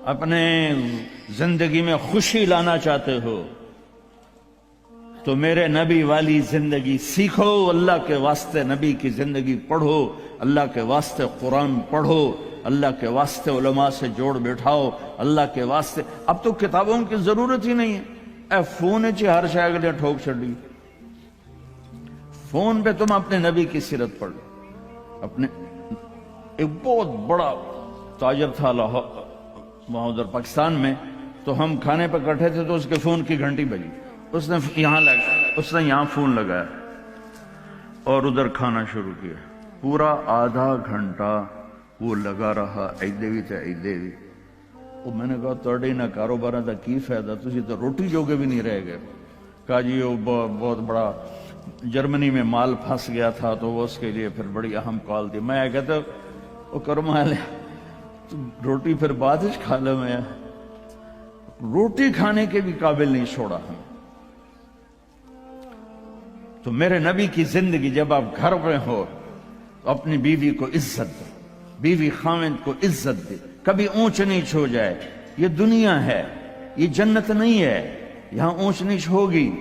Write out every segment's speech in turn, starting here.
اپنے زندگی میں خوشی لانا چاہتے ہو تو میرے نبی والی زندگی سیکھو، اللہ کے واسطے نبی کی زندگی پڑھو، اللہ کے واسطے قرآن پڑھو، اللہ کے واسطے علماء سے جوڑ بیٹھاؤ، اللہ کے واسطے۔ اب تو کتابوں کی ضرورت ہی نہیں ہے، اے فون چی ہر شے کے لیے ٹھوک چھڑی، فون پہ تم اپنے نبی کی سیرت پڑھ لو۔ اپنے ایک بہت بڑا تاجر تھا وہاں ادھر پاکستان میں، تو ہم کھانے پہ کٹھے تھے تو اس کے فون کی گھنٹی بجی، اس نے یہاں فون لگایا اور ادھر کھانا شروع کیا، پورا آدھا گھنٹہ وہ لگا رہا، ایدے بھی وہ میں نے کہا توڑی نہ کاروبار دا کی فائدہ، تسی تو روٹی جوگے بھی نہیں رہ گئے۔ کہا جی وہ بہت بڑا جرمنی میں مال پھنس گیا تھا تو وہ اس کے لیے پھر بڑی اہم کال دی۔ میں کہتا وہ کرما لے روٹی پھر بعد ہی کھا لے، میں روٹی کھانے کے بھی قابل نہیں چھوڑا ہم۔ تو میرے نبی کی زندگی جب آپ گھر میں ہو تو اپنی بیوی کو عزت دے، بیوی خاوند کو عزت دے، کبھی اونچ نیچ ہو جائے۔ یہ دنیا ہے، یہ جنت نہیں ہے، یہاں اونچ نیچ ہوگی۔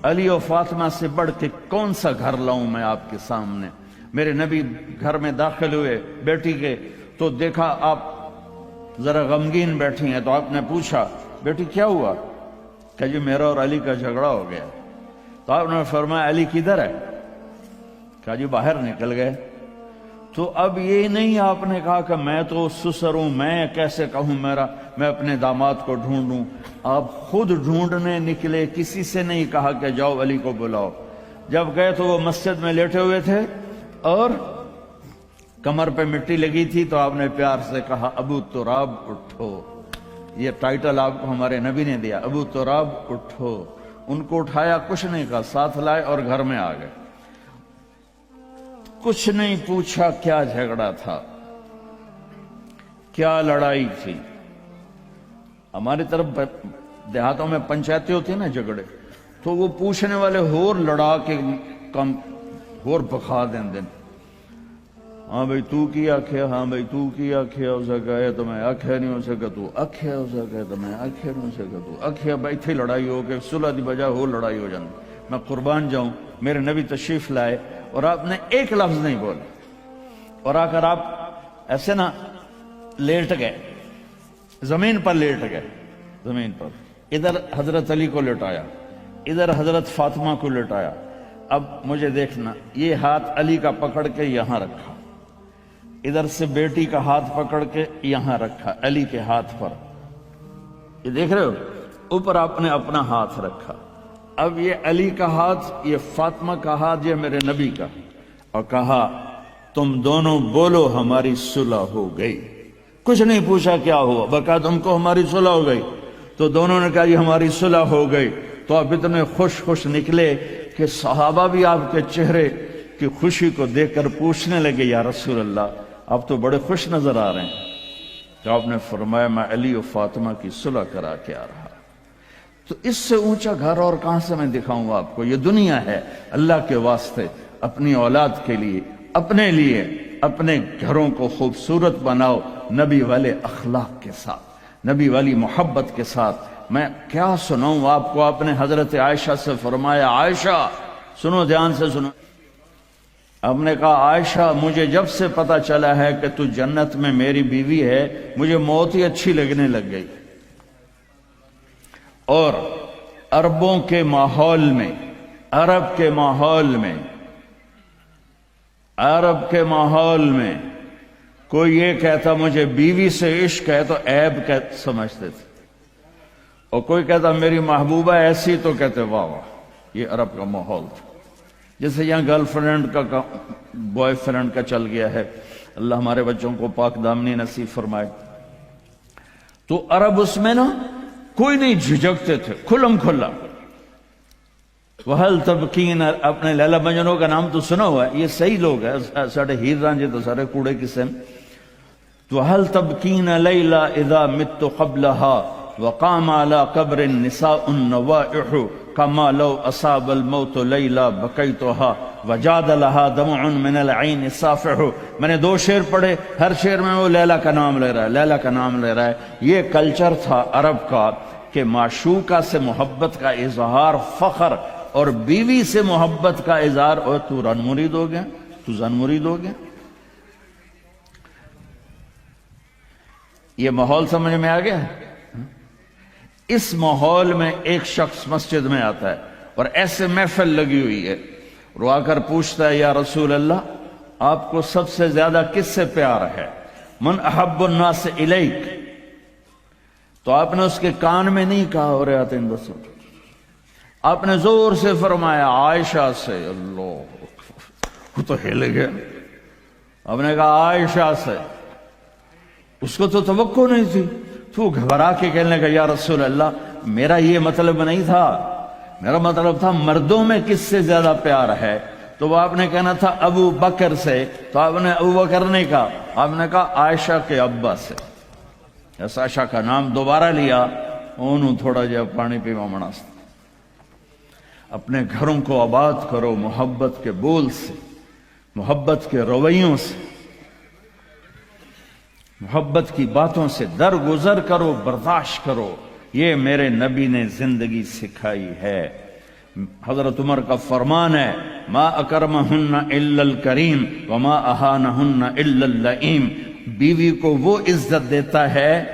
علی و فاطمہ سے بڑھ کے کون سا گھر لاؤں میں آپ کے سامنے؟ میرے نبی گھر میں داخل ہوئے بیٹی کے تو دیکھا آپ ذرا غمگین بیٹھی ہیں، تو آپ نے پوچھا بیٹی کیا ہوا؟ کہ جی میرا اور علی کا جھگڑا ہو گیا۔ تو آپ نے فرمایا علی کدھر ہے؟ کہا جی باہر نکل گئے۔ تو اب یہ نہیں آپ نے کہا کہ میں تو سسر ہوں، میں کیسے کہوں میں اپنے داماد کو ڈھونڈوں، آپ خود ڈھونڈنے نکلے، کسی سے نہیں کہا کہ جاؤ علی کو بلاؤ۔ جب گئے تو وہ مسجد میں لیٹے ہوئے تھے اور کمر پہ مٹی لگی تھی، تو آپ نے پیار سے کہا ابو تراب اٹھو۔ یہ ٹائٹل آپ کو ہمارے نبی نے دیا، ابو تراب اٹھو۔ ان کو اٹھایا، کچھ نہیں کہا، ساتھ لائے اور گھر میں آ گئے۔ کچھ نہیں پوچھا کیا جھگڑا تھا، کیا لڑائی تھی۔ ہماری طرف دیہاتوں میں پنچایتیں ہوتی ہیں نا جھگڑے، تو وہ پوچھنے والے ہور لڑا کے کم ہور بخا دیں دن۔ ہاں بھئی تو کی آکھیا، ہاں بھئی تو کی آکھیا، اسے کہے تو میں آکھیا نہیں ہو سکا، تو آکھیا، اسے کہے تو میں آکھیا نہیں ہو سکا، تو آکھیا۔ بھئی تھی لڑائی ہو کے صلح دی بجائے ہو لڑائی ہو جاندی۔ میں قربان جاؤں، میرے نبی تشریف لائے اور آپ نے ایک لفظ نہیں بولے، اور آ کر آپ ایسے نا لیٹ گئے، زمین پر لیٹ گئے، زمین پر۔ ادھر حضرت علی کو لٹایا، ادھر حضرت فاطمہ کو لٹایا۔ اب مجھے دیکھنا، یہ ہاتھ علی کا پکڑ کے یہاں رکھا، ادھر سے بیٹی کا ہاتھ پکڑ کے یہاں رکھا علی کے ہاتھ پر، یہ دیکھ رہے ہو، اوپر آپ نے اپنا ہاتھ رکھا۔ اب یہ علی کا ہاتھ، یہ فاطمہ کا ہاتھ، یہ میرے نبی کا، اور کہا تم دونوں بولو ہماری صلح ہو گئی۔ کچھ نہیں پوچھا کیا ہوا، بکا تم کو ہماری صلح ہو گئی۔ تو دونوں نے کہا جی ہماری صلح ہو گئی۔ تو آپ اتنے خوش نکلے کہ صحابہ بھی آپ کے چہرے کی خوشی کو دیکھ کر پوچھنے لگے یا رسول اللہ آپ تو بڑے خوش نظر آ رہے ہیں۔ تو آپ نے فرمایا میں علی و فاطمہ کی صلح کرا کے آ رہا۔ تو اس سے اونچا گھر اور کہاں سے میں دکھاؤں آپ کو؟ یہ دنیا ہے، اللہ کے واسطے اپنی اولاد کے لیے، اپنے لیے، اپنے گھروں کو خوبصورت بناؤ نبی والے اخلاق کے ساتھ، نبی والی محبت کے ساتھ۔ میں کیا سناؤں آپ کو؟ آپ نے حضرت عائشہ سے فرمایا عائشہ سنو، دھیان سے سنو۔ آپ نے کہا عائشہ مجھے جب سے پتا چلا ہے کہ تو جنت میں میری بیوی ہے، مجھے موت ہی اچھی لگنے لگ گئی۔ اور عربوں کے ماحول میں، عرب کے ماحول میں کوئی یہ کہتا مجھے بیوی سے عشق ہے تو عیب سمجھتے تھے، اور کوئی کہتا میری محبوبہ ایسی تو کہتے واہ واہ۔ یہ عرب کا ماحول تھا۔ جیسے یہاں گرل فرینڈ کا بوائے فرینڈ کا چل گیا ہے، اللہ ہمارے بچوں کو پاک دامنی نصیب فرمائے۔ تو عرب اس میں نا کوئی نہیں جھجکتے تھے، کھلم کھلا۔ وَهَلْ تَبْكِينَ، اپنے لیلا مجنوں کا نام تو سنا ہوا ہے، یہ صحیح لوگ ہیں، ساڑھے ہیر رانجے تو سارے کوڑے قسم۔ وَهَلْ تَبْكِينَ لَيْلَا إِذَا مِتُّ قَبْلَهَا وقام على قبر النساء النوائح كما لو أصاب الموت ليلى بكيتها وجاد لہا دمع من العین صافح، میں نے 2 شعر پڑھے، ہر شعر میں وہ لیلا کا نام لے رہا ہے، لیلا کا نام لے رہا ہے۔ یہ کلچر تھا عرب کا کہ معشوقہ سے محبت کا اظہار فخر، اور بیوی سے محبت کا اظہار، اور تو رن مرید ہو گیا، تو زن مرید ہو گیا۔ یہ ماحول سمجھ میں آ گیا؟ اس ماحول میں ایک شخص مسجد میں آتا ہے اور ایسے محفل لگی ہوئی ہے، اور آ کر پوچھتا ہے یا رسول اللہ آپ کو سب سے زیادہ کس سے پیار ہے؟ من احب الناس الیک۔ تو آپ نے اس کے کان میں نہیں کہا اور آتے بسو، آپ نے زور سے فرمایا عائشہ سے۔ اللہ، وہ تو ہل گیا۔ آپ نے کہا عائشہ سے، اس کو تو توقع نہیں تھی، تو گھبرا کے کہنے لگا یا رسول اللہ میرا یہ مطلب نہیں تھا، میرا مطلب تھا مردوں میں کس سے زیادہ پیار ہے؟ تو وہ آپ نے کہنا تھا ابو بکر سے، تو آپ نے ابو بکر نہیں کہا، آپ نے کہا عائشہ کے ابا سے۔ عائشہ کا نام دوبارہ لیا، انہوں تھوڑا جا پانی پیوا مناسب۔ اپنے گھروں کو آباد کرو محبت کے بول سے، محبت کے رویوں سے، محبت کی باتوں سے درگزر کرو، برداشت کرو۔ یہ میرے نبی نے زندگی سکھائی ہے۔ حضرت عمر کا فرمان ہے ما اکرمہن الا الکریم وما اہانہن الا اللئیم، بیوی کو وہ عزت دیتا ہے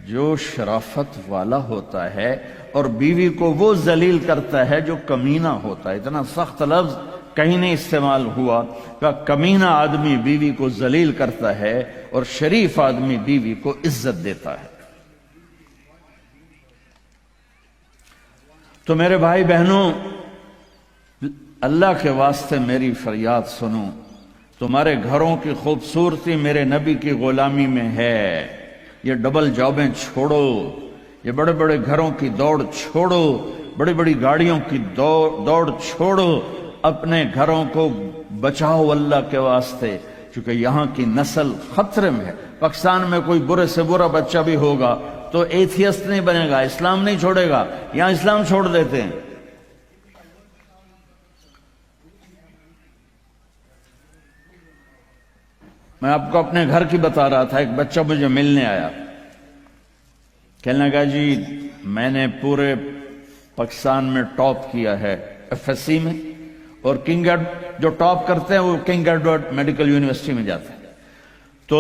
جو شرافت والا ہوتا ہے، اور بیوی کو وہ ذلیل کرتا ہے جو کمینہ ہوتا ہے۔ اتنا سخت لفظ کہیں نہیں استعمال ہوا کہ کمینہ آدمی بیوی کو ذلیل کرتا ہے اور شریف آدمی بیوی کو عزت دیتا ہے۔ تو میرے بھائی بہنوں، اللہ کے واسطے میری فریاد سنو، تمہارے گھروں کی خوبصورتی میرے نبی کی غلامی میں ہے۔ یہ ڈبل جابیں چھوڑو، یہ بڑے بڑے گھروں کی دوڑ چھوڑو، بڑی بڑی گاڑیوں کی دوڑ چھوڑو، اپنے گھروں کو بچاؤ اللہ کے واسطے، چونکہ یہاں کی نسل خطرے میں ہے۔ پاکستان میں کوئی برے سے برا بچہ بھی ہوگا تو ایتھیسٹ نہیں بنے گا، اسلام نہیں چھوڑے گا، یہاں اسلام چھوڑ دیتے ہیں۔ میں آپ کو اپنے گھر کی بتا رہا تھا، ایک بچہ مجھے ملنے آیا، کہنے لگا جی میں نے پورے پاکستان میں ٹاپ کیا ہے ایف ایس سی میں، اور کنگ جو ٹاپ کرتے ہیں وہ کنگ ایڈورڈ میڈیکل یونیورسٹی میں جاتے ہیں۔ تو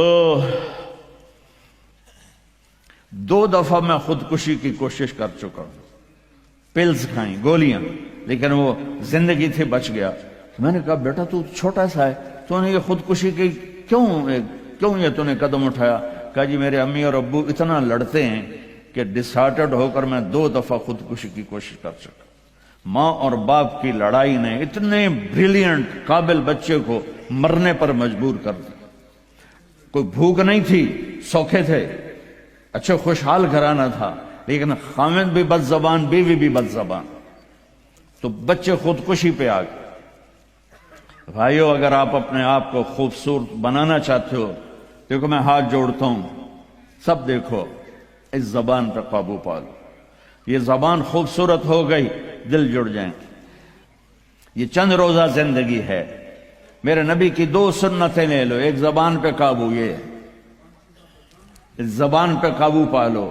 2 دفعہ میں خودکشی کی کوشش کر چکا ہوں، پلز کھائیں، گولیاں، لیکن وہ زندگی تھی بچ گیا۔ میں نے کہا بیٹا تو چھوٹا سا ہے، تو نے یہ خودکشی کی کیوں یہ تو نے قدم اٹھایا؟ کہا جی میرے امی اور ابو اتنا لڑتے ہیں کہ ڈسہارٹڈ ہو کر میں 2 دفعہ خودکشی کی کوشش کر چکا۔ ماں اور باپ کی لڑائی نے اتنے بریلینٹ قابل بچے کو مرنے پر مجبور کر دیا۔ کوئی بھوک نہیں تھی، سوکھے تھے، اچھا خوشحال گھرانہ تھا، لیکن خامد بھی بد زبان، بیوی بھی بد زبان، تو بچے خودکشی پہ آ گئے۔ بھائیو اگر آپ اپنے آپ کو خوبصورت بنانا چاہتے ہو، دیکھو میں ہاتھ جوڑتا ہوں، سب دیکھو، اس زبان پہ قابو پالو۔ یہ زبان خوبصورت ہو گئی، دل جڑ جائیں۔ یہ چند روزہ زندگی ہے، میرے نبی کی 2 سنتیں لے لو، ایک زبان پہ قابو، یہ اس زبان پہ قابو پالو،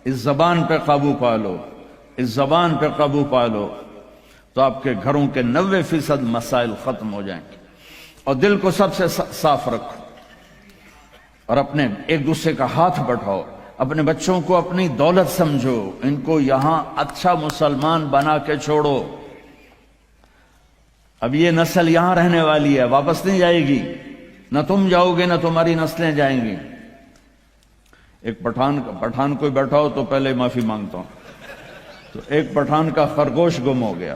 اس زبان پہ قابو پالو، اس زبان پہ قابو پالو، تو آپ کے گھروں کے 90% مسائل ختم ہو جائیں گے۔ اور دل کو سب سے صاف رکھو، اور اپنے ایک دوسرے کا ہاتھ بٹھاؤ، اپنے بچوں کو اپنی دولت سمجھو، ان کو یہاں اچھا مسلمان بنا کے چھوڑو۔ اب یہ نسل یہاں رہنے والی ہے، واپس نہیں جائے گی، نہ تم جاؤ گے نہ تمہاری نسلیں جائیں گی۔ ایک پٹھان کوئی بیٹھا ہو تو پہلے معافی مانگتا ہوں، تو ایک پٹھان کا خرگوش گم ہو گیا،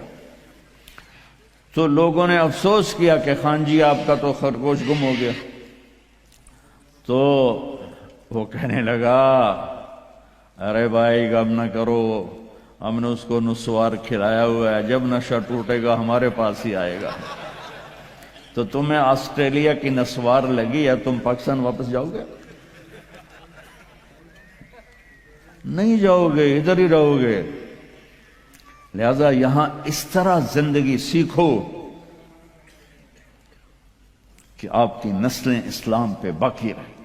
تو لوگوں نے افسوس کیا کہ خان جی آپ کا تو خرگوش گم ہو گیا۔ تو وہ کہنے لگا ارے بھائی غم نہ کرو، ہم نے اس کو نسوار کھلایا ہوا ہے، جب نشہ ٹوٹے گا ہمارے پاس ہی آئے گا۔ تو تمہیں آسٹریلیا کی نسوار لگی ہے، تم پاکستان واپس جاؤ گے؟ نہیں جاؤ گے، ادھر ہی رہو گے۔ لہذا یہاں اس طرح زندگی سیکھو کہ آپ کی نسلیں اسلام پہ باقی رہیں۔